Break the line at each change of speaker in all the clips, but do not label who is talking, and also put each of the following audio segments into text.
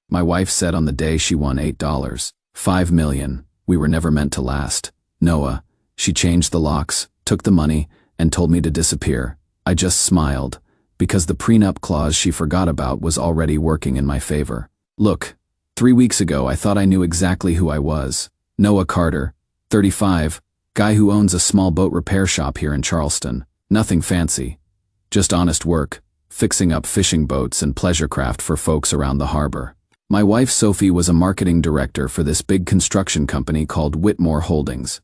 My wife said on the day she won $8. 5 million. We were never meant to last. Noah. She changed the locks, took the money, and told me to disappear. I just smiled, because the prenup clause she forgot about was already working in my favor. Look, 3 weeks ago I thought I knew exactly who I was. Noah Carter, 35, guy who owns a small boat repair shop here in Charleston. Nothing fancy. Just honest work, fixing up fishing boats and pleasure craft for folks around the harbor. My wife Sophie was a marketing director for this big construction company called Whitmore Holdings.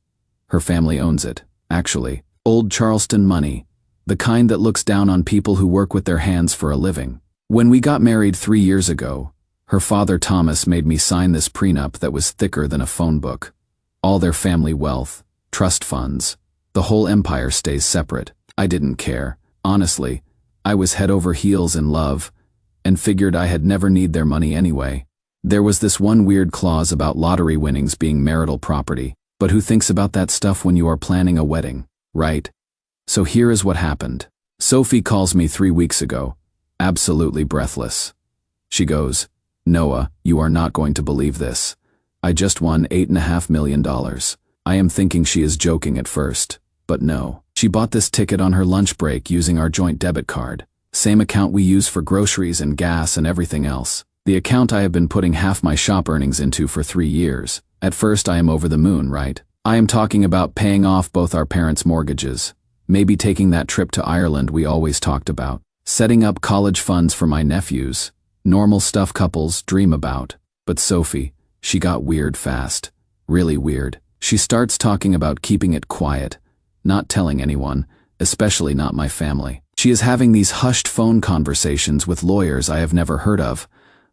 Her family owns it, actually. Old Charleston money, the kind that looks down on people who work with their hands for a living. When we got married 3 years ago, her father Thomas made me sign this prenup that was thicker than a phone book. All their family wealth, trust funds, the whole empire stays separate. I didn't care. Honestly, I was head over heels in love, and figured I had never need their money anyway. There was this one weird clause about lottery winnings being marital property, but who thinks about that stuff when you are planning a wedding, right? So here is what happened. Sophie calls me 3 weeks ago, absolutely breathless. She goes, "Noah, you are not going to believe this. I just won $8.5 million. I am thinking she is joking at first, but no. She bought this ticket on her lunch break using our joint debit card. Same account we use for groceries and gas and everything else. The account I have been putting half my shop earnings into for 3 years. At first I am over the moon, right? I am talking about paying off both our parents' mortgages, maybe taking that trip to Ireland we always talked about, setting up college funds for my nephews, normal stuff couples dream about. But Sophie, she got weird fast. Really weird. She starts talking about keeping it quiet, not telling anyone, especially not my family. She is having these hushed phone conversations with lawyers I have never heard of,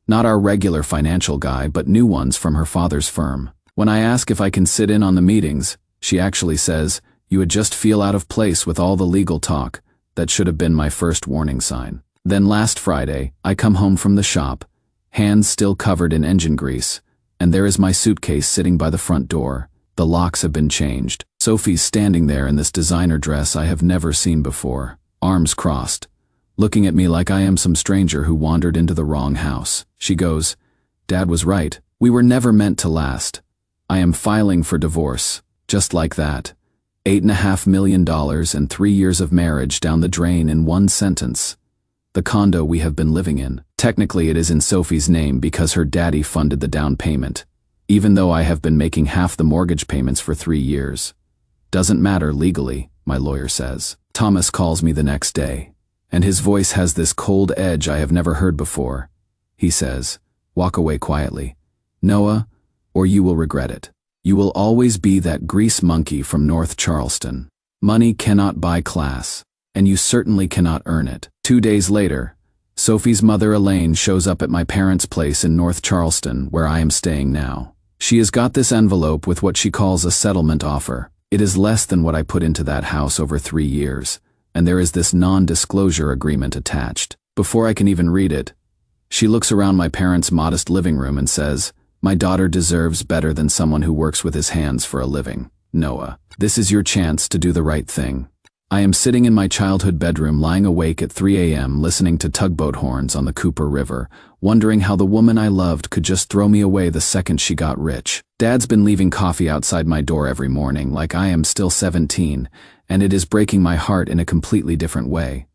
not our regular financial guy, but new ones from her father's firm. When I ask if I can sit in on the meetings, she actually says, "You would just feel out of place with all the legal talk." That should have been my first warning sign. Then last Friday, I come home from the shop, hands still covered in engine grease, and there is my suitcase sitting by the front door. The locks have been changed. Sophie's standing there in this designer dress I have never seen before, arms crossed, looking at me like I am some stranger who wandered into the wrong house. She goes, "Dad was right. We were never meant to last. I am filing for divorce." Just like that. $8.5 million and 3 years of marriage down the drain in one sentence. The condo we have been living in. Technically it is in Sophie's name because her daddy funded the down payment, even though I have been making half the mortgage payments for 3 years. Doesn't matter legally, my lawyer says. Thomas calls me the next day, and his voice has this cold edge I have never heard before. He says, "Walk away quietly, Noah, or you will regret it. You will always be that grease monkey from North Charleston. Money cannot buy class, and you certainly cannot earn it." 2 days later, Sophie's mother Elaine shows up at my parents' place in North Charleston, where I am staying now. She has got this envelope with what she calls a settlement offer. It is less than what I put into that house over 3 years, and there is this non-disclosure agreement attached. Before I can even read it, she looks around my parents' modest living room and says, "My daughter deserves better than someone who works with his hands for a living. Noah, this is your chance to do the right thing." I am sitting in my childhood bedroom lying awake at 3 a.m. listening to tugboat horns on the Cooper River, wondering how the woman I loved could just throw me away the second she got rich. Dad's been leaving coffee outside my door every morning like I am still 17, and it is breaking my heart in a completely different way.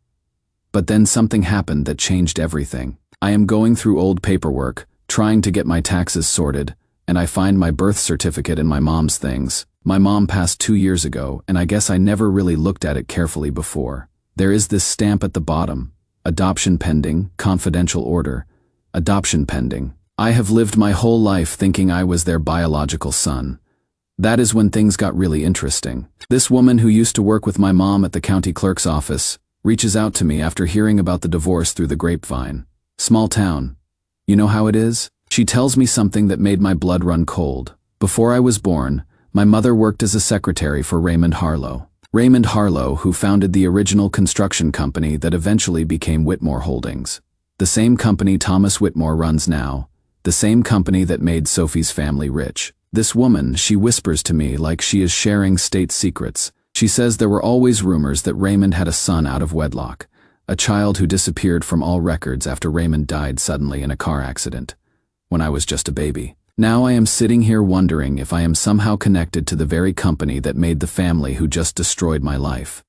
But then something happened that changed everything. I am going through old paperwork, trying to get my taxes sorted, and I find my birth certificate and my mom's things. My mom passed 2 years ago, and I guess I never really looked at it carefully before. There is this stamp at the bottom, adoption pending, confidential order, adoption pending. I have lived my whole life thinking I was their biological son. That is when things got really interesting. This woman who used to work with my mom at the county clerk's office reaches out to me after hearing about the divorce through the grapevine. Small town. You know how it is? She tells me something that made my blood run cold. Before I was born, my mother worked as a secretary for Raymond Harlow. Raymond Harlow, who founded the original construction company that eventually became Whitmore Holdings. The same company Thomas Whitmore runs now. The same company that made Sophie's family rich. This woman, she whispers to me like she is sharing state secrets. She says there were always rumors that Raymond had a son out of wedlock, a child who disappeared from all records after Raymond died suddenly in a car accident. when I was just a baby. Now I am sitting here wondering if I am somehow connected to the very company that made the family who just destroyed my life.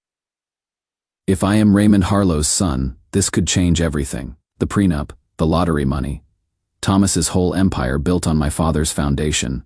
If I am Raymond Harlow's son, this could change everything. The prenup, the lottery money, Thomas's whole empire built on my father's foundation.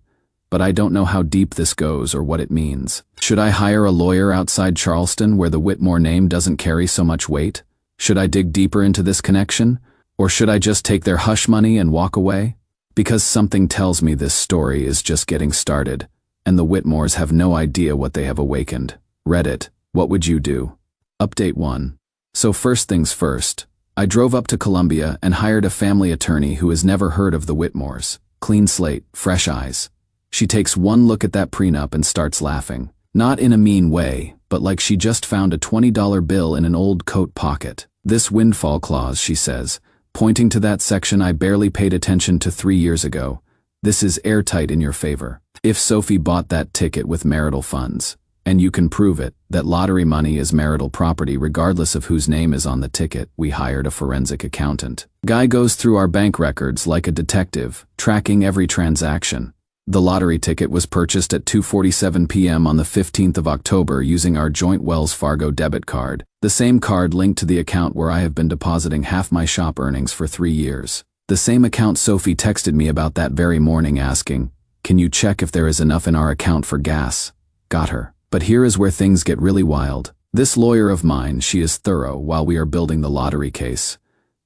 But I don't know how deep this goes or what it means. Should I hire a lawyer outside Charleston where the Whitmore name doesn't carry so much weight? Should I dig deeper into this connection? Or should I just take their hush money and walk away? Because something tells me this story is just getting started, and the Whitmores have no idea what they have awakened. Reddit, what would you do? Update 1. So first things first, I drove up to Columbia and hired a family attorney who has never heard of the Whitmores. Clean slate, fresh eyes. She takes one look at that prenup and starts laughing. Not in a mean way, but like she just found a $20 bill in an old coat pocket. This windfall clause, she says, pointing to that section I barely paid attention to 3 years ago. This is airtight in your favor. If Sophie bought that ticket with marital funds, and you can prove it, that lottery money is marital property regardless of whose name is on the ticket, we hired a forensic accountant. Guy goes through our bank records like a detective, tracking every transaction. The lottery ticket was purchased at 2:47 p.m. on the 15th of October using our joint Wells Fargo debit card, the same card linked to the account where I have been depositing half my shop earnings for 3 years. The same account Sophie texted me about that very morning asking, "Can you check if there is enough in our account for gas?" Got her. But here is where things get really wild. This lawyer of mine, she is thorough while we are building the lottery case.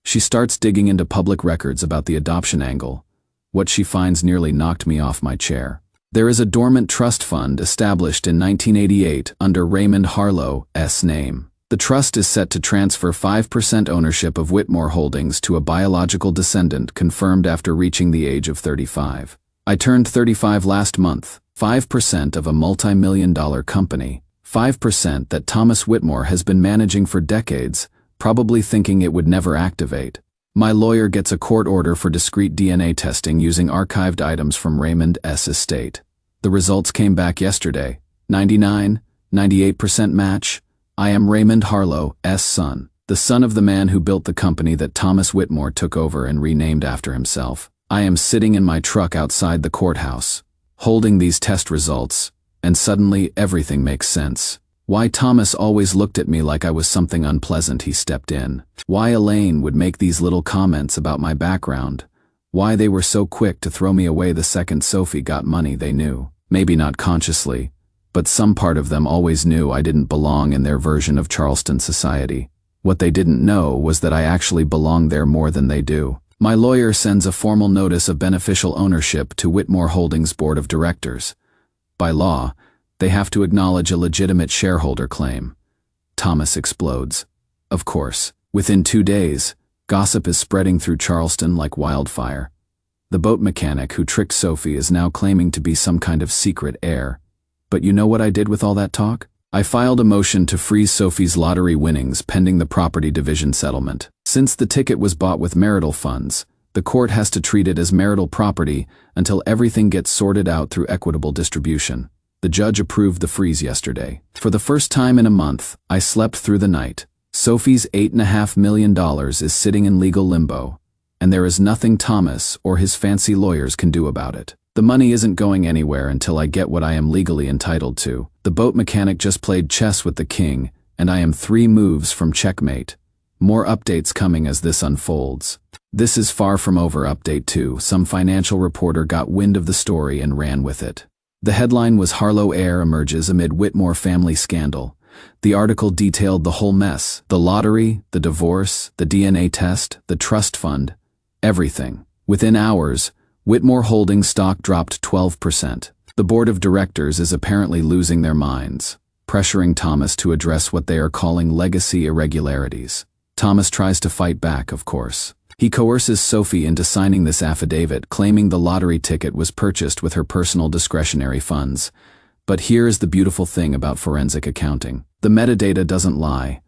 She starts digging into public records about the adoption angle. What she finds nearly knocked me off my chair. There is a dormant trust fund established in 1988 under Raymond Harlow's name. The trust is set to transfer 5% ownership of Whitmore Holdings to a biological descendant confirmed after reaching the age of 35. I turned 35 last month. 5% of a multi-million-dollar company. 5% that Thomas Whitmore has been managing for decades, probably thinking it would never activate. My lawyer gets a court order for discrete DNA testing using archived items from Raymond's estate. The results came back yesterday. 98% match. I am Raymond Harlow's son, the son of the man who built the company that Thomas Whitmore took over and renamed after himself. I am sitting in my truck outside the courthouse, holding these test results, and suddenly everything makes sense. Why Thomas always looked at me like I was something unpleasant he stepped in. Why Elaine would make these little comments about my background. Why they were so quick to throw me away the second Sophie got money they knew. Maybe not consciously, but some part of them always knew I didn't belong in their version of Charleston society. What they didn't know was that I actually belong there more than they do. My lawyer sends a formal notice of beneficial ownership to Whitmore Holdings Board of Directors. By law, they have to acknowledge a legitimate shareholder claim. Thomas explodes. Of course, within 2 days, gossip is spreading through Charleston like wildfire. The boat mechanic who tricked Sophie is now claiming to be some kind of secret heir. But you know what I did with all that talk? I filed a motion to freeze Sophie's lottery winnings pending the property division settlement. Since the ticket was bought with marital funds, the court has to treat it as marital property until everything gets sorted out through equitable distribution. The judge approved the freeze yesterday. For the first time in a month, I slept through the night. Sophie's $8.5 million is sitting in legal limbo, and there is nothing Thomas or his fancy lawyers can do about it. The money isn't going anywhere until I get what I am legally entitled to. The boat mechanic just played chess with the king, and I am 3 moves from checkmate. More updates coming as this unfolds. This is far from over. Update 2. Some financial reporter got wind of the story and ran with it. The headline was Harlow heir emerges amid Whitmore family scandal. The article detailed the whole mess. The lottery, the divorce, the DNA test, the trust fund. Everything. Within hours, Whitmore Holdings stock dropped 12%. The board of directors is apparently losing their minds, pressuring Thomas to address what they are calling legacy irregularities. Thomas tries to fight back, of course. He coerces Sophie into signing this affidavit claiming the lottery ticket was purchased with her personal discretionary funds. But here is the beautiful thing about forensic accounting. The metadata doesn't lie.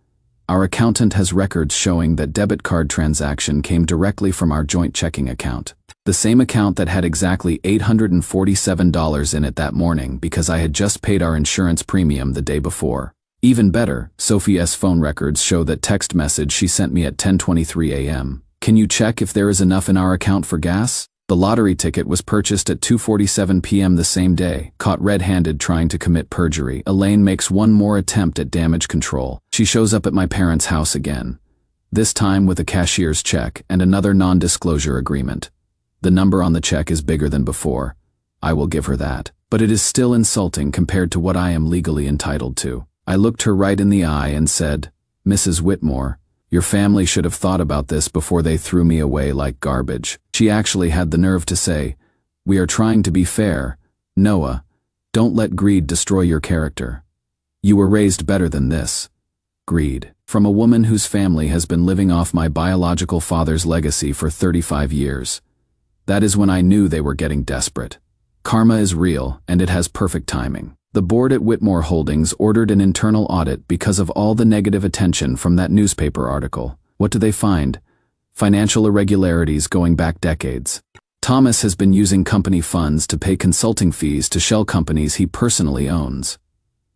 Our accountant has records showing that debit card transaction came directly from our joint checking account. The same account that had exactly $847 in it that morning because I had just paid our insurance premium the day before. Even better, Sophie's phone records show that text message she sent me at 10:23 a.m. Can you check if there is enough in our account for gas? The lottery ticket was purchased at 2:47 p.m. the same day. Caught red-handed trying to commit perjury, Elaine makes one more attempt at damage control. She shows up at my parents' house again, this time with a cashier's check and another non-disclosure agreement. The number on the check is bigger than before. I will give her that. But it is still insulting compared to what I am legally entitled to. I looked her right in the eye and said, "Mrs. Whitmore, your family should have thought about this before they threw me away like garbage." She actually had the nerve to say, "We are trying to be fair. Noah, don't let greed destroy your character. You were raised better than this." Greed. From a woman whose family has been living off my biological father's legacy for 35 years. That is when I knew they were getting desperate. Karma is real, and it has perfect timing. The board at Whitmore Holdings ordered an internal audit because of all the negative attention from that newspaper article. What do they find? Financial irregularities going back decades. Thomas has been using company funds to pay consulting fees to shell companies he personally owns.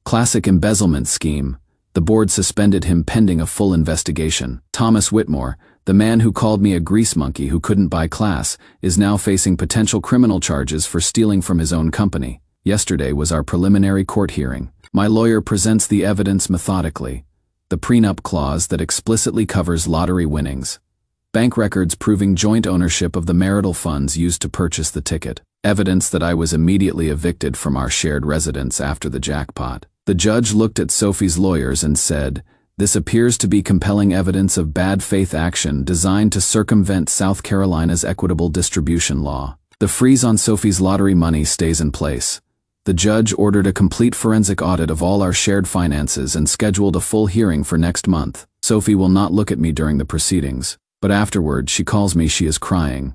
Classic embezzlement scheme. The board suspended him pending a full investigation. Thomas Whitmore, the man who called me a grease monkey who couldn't buy class, is now facing potential criminal charges for stealing from his own company. Yesterday was our preliminary court hearing. My lawyer presents the evidence methodically. The prenup clause that explicitly covers lottery winnings. Bank records proving joint ownership of the marital funds used to purchase the ticket. Evidence that I was immediately evicted from our shared residence after the jackpot. The judge looked at Sophie's lawyers and said, "This appears to be compelling evidence of bad faith action designed to circumvent South Carolina's equitable distribution law." The freeze on Sophie's lottery money stays in place. The judge ordered a complete forensic audit of all our shared finances and scheduled a full hearing for next month. Sophie will not look at me during the proceedings, but afterward she calls me she is crying,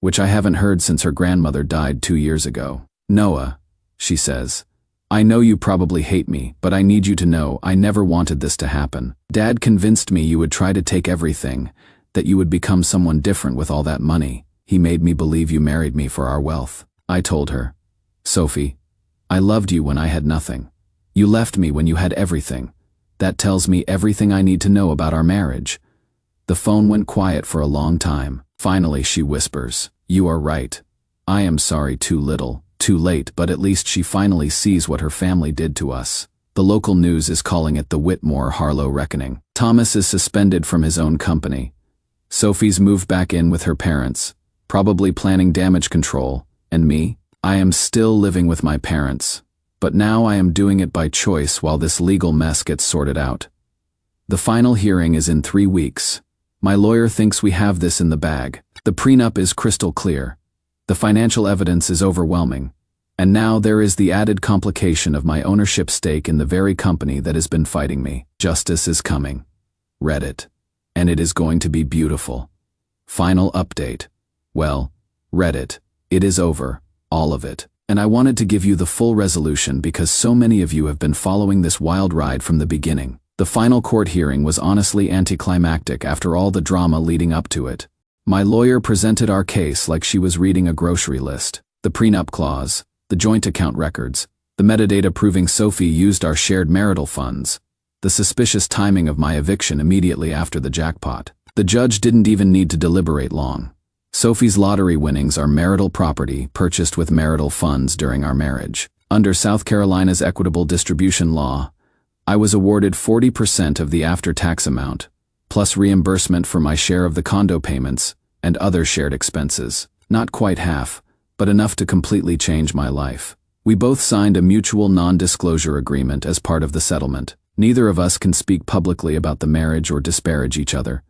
which I haven't heard since her grandmother died 2 years ago. "Noah," she says, "I know you probably hate me, but I need you to know I never wanted this to happen. Dad convinced me you would try to take everything, that you would become someone different with all that money. He made me believe you married me for our wealth." I told her, "Sophie, I loved you when I had nothing. You left me when you had everything. That tells me everything I need to know about our marriage." The phone went quiet for a long time. Finally she whispers, "You are right. I am sorry too little, too late," but at least she finally sees what her family did to us. The local news is calling it the Whitmore-Harlow reckoning. Thomas is suspended from his own company. Sophie's moved back in with her parents, probably planning damage control, and me? I am still living with my parents, but now I am doing it by choice while this legal mess gets sorted out. The final hearing is in 3 weeks. My lawyer thinks we have this in the bag. The prenup is crystal clear. The financial evidence is overwhelming. And now there is the added complication of my ownership stake in the very company that has been fighting me. Justice is coming. Reddit. And it is going to be beautiful. Final update. Well, Reddit. It is over. All of it. And I wanted to give you the full resolution because so many of you have been following this wild ride from the beginning. The final court hearing was honestly anticlimactic after all the drama leading up to it. My lawyer presented our case like she was reading a grocery list. The prenup clause, the joint account records, the metadata proving Sophie used our shared marital funds, the suspicious timing of my eviction immediately after the jackpot. The judge didn't even need to deliberate long. Sophie's lottery winnings are marital property purchased with marital funds during our marriage. Under South Carolina's equitable distribution law, I was awarded 40% of the after-tax amount, plus reimbursement for my share of the condo payments and other shared expenses. Not quite half, but enough to completely change my life. We both signed a mutual non-disclosure agreement as part of the settlement. Neither of us can speak publicly about the marriage or disparage each other,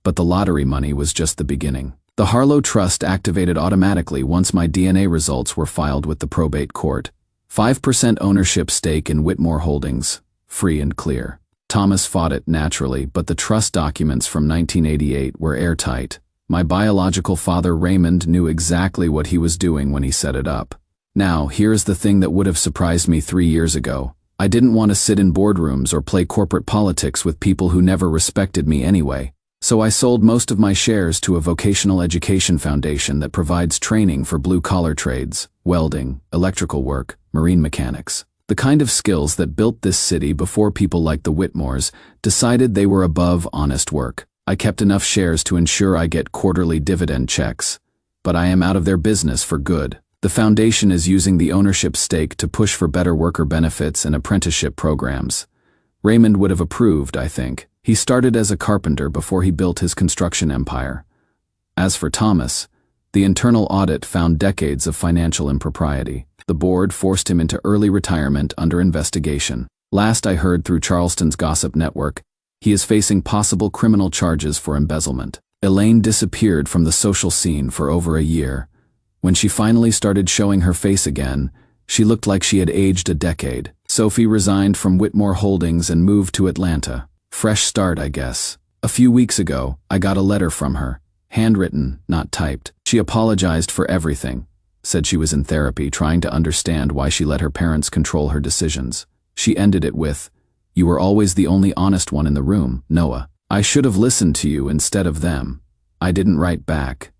but the lottery money was just the beginning. The Harlow Trust activated automatically once my DNA results were filed with the probate court. 5% ownership stake in Whitmore Holdings, free and clear. Thomas fought it naturally, but the trust documents from 1988 were airtight. My biological father Raymond knew exactly what he was doing when he set it up. Now, here's the thing that would have surprised me 3 years ago. I didn't want to sit in boardrooms or play corporate politics with people who never respected me anyway. So I sold most of my shares to a vocational education foundation that provides training for blue-collar trades, welding, electrical work, marine mechanics. The kind of skills that built this city before people like the Whitmores decided they were above honest work. I kept enough shares to ensure I get quarterly dividend checks. but I am out of their business for good. The foundation is using the ownership stake to push for better worker benefits and apprenticeship programs. Raymond would have approved, I think. He started as a carpenter before he built his construction empire. As for Thomas, the internal audit found decades of financial impropriety. The board forced him into early retirement under investigation. Last I heard through Charleston's gossip network, he is facing possible criminal charges for embezzlement. Elaine disappeared from the social scene for over a year. When she finally started showing her face again, she looked like she had aged a decade. Sophie resigned from Whitmore Holdings and moved to Atlanta. Fresh start, I guess. A few weeks ago, I got a letter from her. Handwritten, not typed. She apologized for everything. Said she was in therapy trying to understand why she let her parents control her decisions. She ended it with, "You were always the only honest one in the room, Noah. I should have listened to you instead of them." I didn't write back.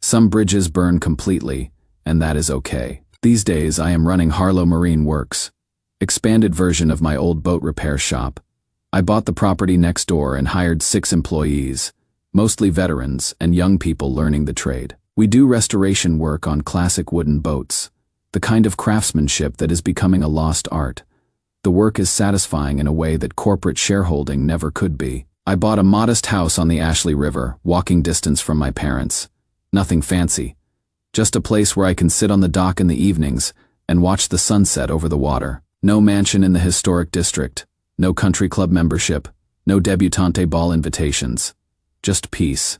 Some bridges burn completely, and that is okay. These days I am running Harlow Marine Works, expanded version of my old boat repair shop. I bought the property next door and hired 6 employees, mostly veterans and young people learning the trade. We do restoration work on classic wooden boats, the kind of craftsmanship that is becoming a lost art. The work is satisfying in a way that corporate shareholding never could be. I bought a modest house on the Ashley River, walking distance from my parents. Nothing fancy. Just a place where I can sit on the dock in the evenings and watch the sunset over the water. No mansion in the historic district, no country club membership, no debutante ball invitations. Just peace.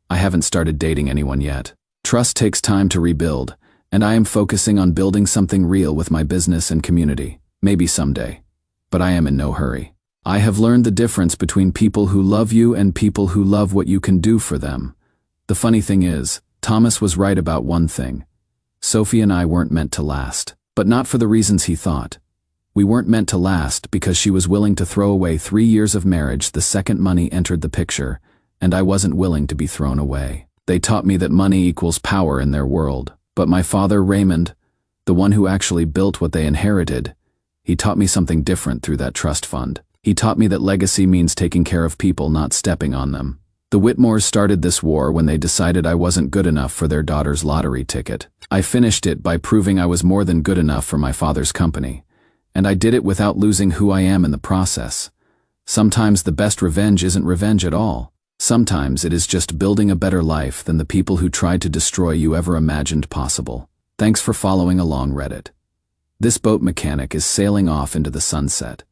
I haven't started dating anyone yet. Trust takes time to rebuild, and I am focusing on building something real with my business and community. Maybe someday. But I am in no hurry. I have learned the difference between people who love you and people who love what you can do for them. The funny thing is, Thomas was right about one thing. Sophie and I weren't meant to last, but not for the reasons he thought. We weren't meant to last because she was willing to throw away 3 years of marriage the second money entered the picture, and I wasn't willing to be thrown away. They taught me that money equals power in their world, but my father, Raymond, the one who actually built what they inherited, he taught me something different through that trust fund. He taught me that legacy means taking care of people, not stepping on them. The Whitmores started this war when they decided I wasn't good enough for their daughter's lottery ticket. I finished it by proving I was more than good enough for my father's company. And I did it without losing who I am in the process. Sometimes the best revenge isn't revenge at all. Sometimes it is just building a better life than the people who tried to destroy you ever imagined possible. Thanks for following along, Reddit. This boat mechanic is sailing off into the sunset.